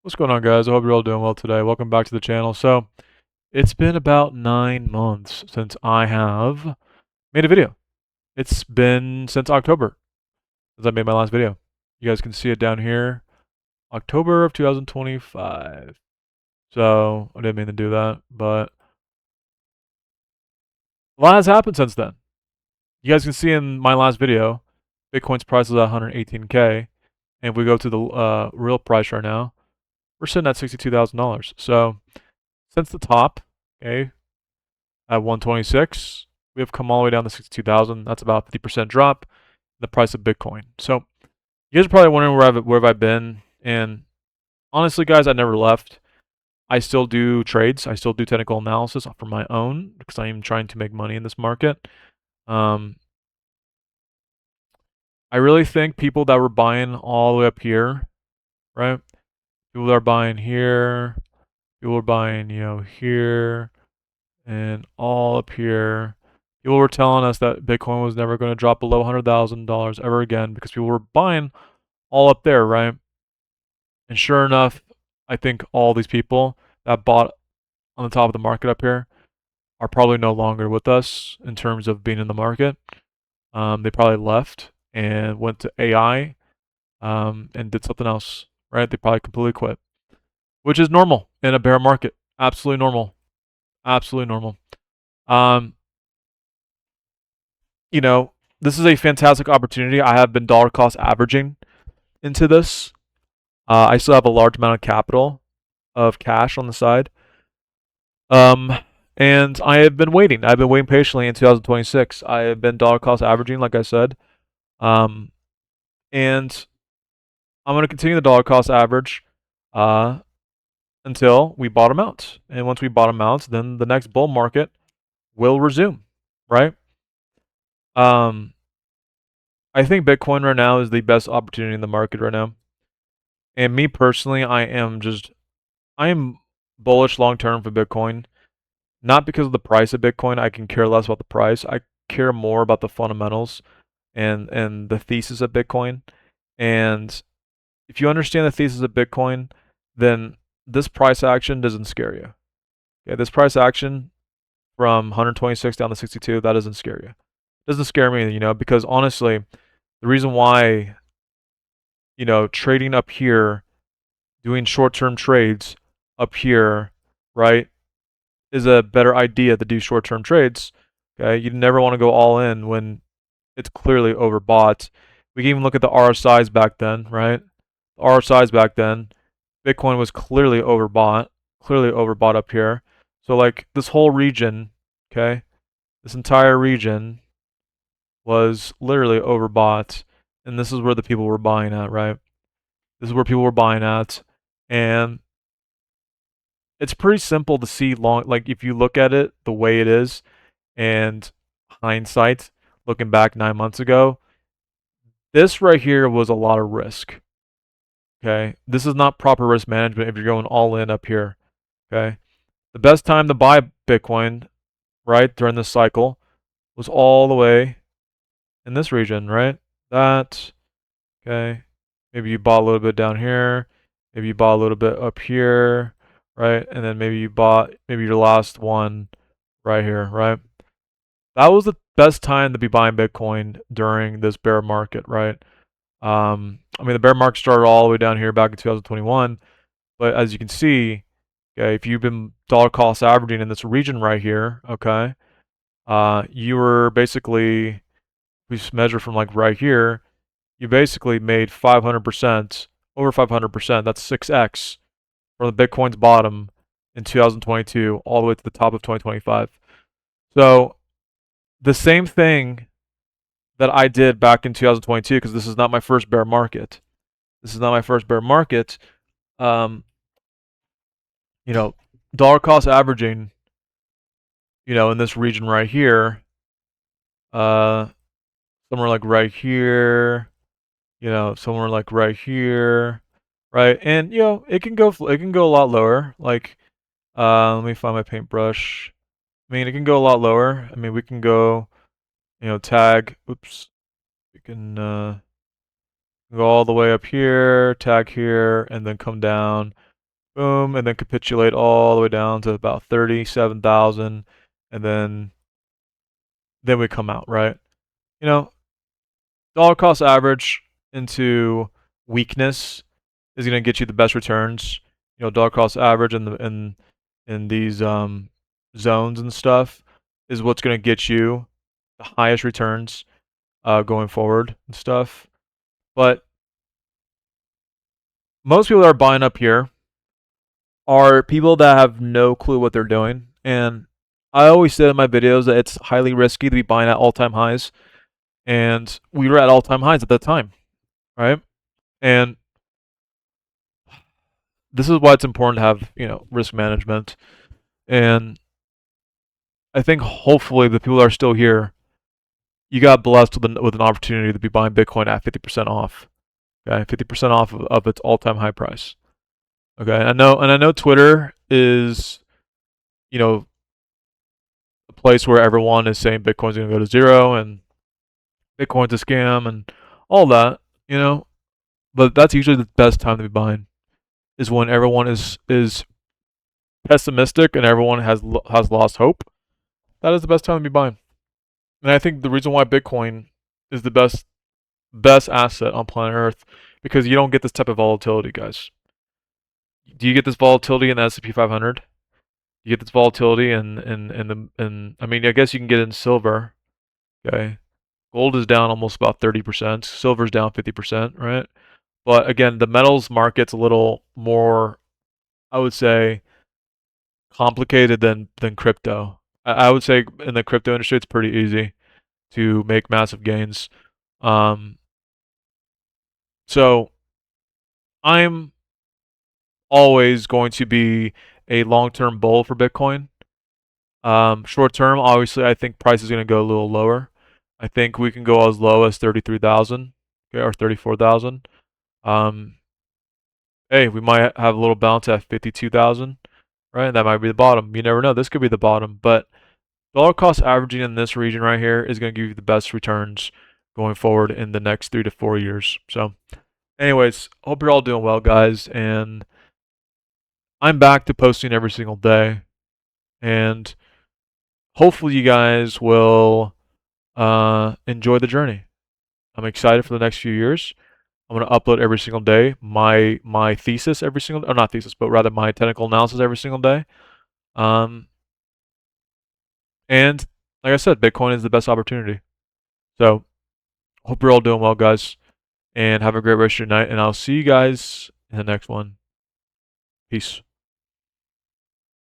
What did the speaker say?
What's going on, guys? I hope you're all doing well today. Welcome back to the channel. So, it's been about 9 months since I have made a video. It's been since October since I made my last video. You guys can see it down here, October of 2025. So, I didn't mean to do that, but a lot has happened since then. You guys can see in my last video, Bitcoin's price is at 118K. And if we go to the real price right now, we're sitting at $62,000. So, since the top, okay, at 126. We have come all the way down to 62,000. That's about a 50% drop in the price of Bitcoin. So you guys are probably wondering where have I been? And honestly, guys, I never left. I still do trades. I still do technical analysis for my own because I am trying to make money in this market. Um, I really think people that were buying all the way up here, right? People that are buying here, people are buying, here, and all up here. People were telling us that Bitcoin was never going to drop below $100,000 ever again because people were buying all up there, right? And sure enough, I think all these people that bought on the top of the market up here are probably no longer with us in terms of being in the market. They probably left and went to AI and did something else, right? They probably completely quit, which is normal in a bear market. Absolutely normal. Absolutely normal. Um, this is a fantastic opportunity. I have been dollar cost averaging into this. I still have a large amount of capital of cash on the side. Um, and I have been waiting. I've been waiting patiently in 2026. I have been dollar cost averaging, like I said. Um, and I'm going to continue the dollar cost average uh, until we bottom out. And once we bottom out, then the next bull market will resume, right? Um, I think Bitcoin right now is the best opportunity in the market right now. And me personally, I am bullish long term for Bitcoin. Not because of the price of Bitcoin. I can care less about the price. I care more about the fundamentals and the thesis of Bitcoin. And if you understand the thesis of Bitcoin, then this price action doesn't scare you. Okay, this price action from 126 down to 62, that doesn't scare you. It doesn't scare me, because honestly, the reason why, trading up here, doing short-term trades up here, right, is a better idea to do short-term trades. Okay, you never want to go all in when it's clearly overbought. We can even look at the RSIs back then, right? The RSIs back then, Bitcoin was clearly overbought up here. So like this whole region, okay, this entire region was literally overbought, and this is where the people were buying at, right? This is where people were buying at, and it's pretty simple to see like if you look at it the way it is and hindsight looking back 9 months ago, this right here was a lot of risk. Okay, this is not proper risk management if you're going all in up here. Okay, the best time to buy Bitcoin, right, during this cycle was all the way in this region, right? Okay, maybe you bought a little bit down here, maybe you bought a little bit up here, right? And then maybe you bought maybe your last one right here, right? That was the best time to be buying Bitcoin during this bear market, right? I mean, the bear market started all the way down here back in 2021, but as you can see, okay, if you've been dollar cost averaging in this region right here, okay, you were basically, we measure from like right here, you basically made 500%, over 500%. That's 6x from the Bitcoin's bottom in 2022 all the way to the top of 2025. So the same thing that I did back in 2022, because this is not my first bear market. This is not my first bear market. Um, dollar cost averaging, in this region right here, uh, somewhere like right here, somewhere like right here, right? And it can go a lot lower. Like, let me find my paintbrush. I mean, it can go a lot lower. I mean, we can go, tag. Oops, we can go all the way up here, tag here, and then come down. boom, and then capitulate all the way down to about 37,000, and then we come out, right? You know, dollar cost average into weakness is going to get you the best returns. You know, dollar cost average in these zones and stuff is what's going to get you the highest returns going forward and stuff. But most people that are buying up here are people that have no clue what they're doing. And I always say in my videos that it's highly risky to be buying at all-time highs. And we were at all-time highs at that time, right? And this is why it's important to have, risk management. And I think hopefully the people that are still here, you got blessed with an opportunity to be buying Bitcoin at 50% off. Okay, 50% off of its all-time high price. Okay, I know Twitter is, a place where everyone is saying Bitcoin's going to go to zero and Bitcoin's a scam and all that, But that's usually the best time to be buying, is when everyone is pessimistic and everyone has lost hope. That is the best time to be buying. And I think the reason why Bitcoin is the best asset on planet Earth, because you don't get this type of volatility, guys. Do you get this volatility in the S&P 500? You get this volatility in I mean, I guess you can get it in silver. Okay, gold is down almost about 30%. Silver's down 50%, right? But again, the metals market's a little more, I would say, complicated than crypto. I would say in the crypto industry, it's pretty easy to make massive gains. Um, so I'm always going to be a long-term bull for Bitcoin. Short term, obviously, I think price is going to go a little lower. I think we can go as low as 33,000, okay, or 34,000. Um, hey, we might have a little bounce at 52,000, right? That might be the bottom. You never know. This could be the bottom, but dollar cost averaging in this region right here is going to give you the best returns going forward in the next 3 to 4 years. So, anyways, hope you're all doing well, guys, and I'm back to posting every single day, and hopefully you guys will enjoy the journey. I'm excited for the next few years. I'm going to upload every single day my thesis every single, or not thesis, but rather my technical analysis every single day. Um, and like I said, Bitcoin is the best opportunity. So hope you're all doing well, guys, and have a great rest of your night. And I'll see you guys in the next one. Peace.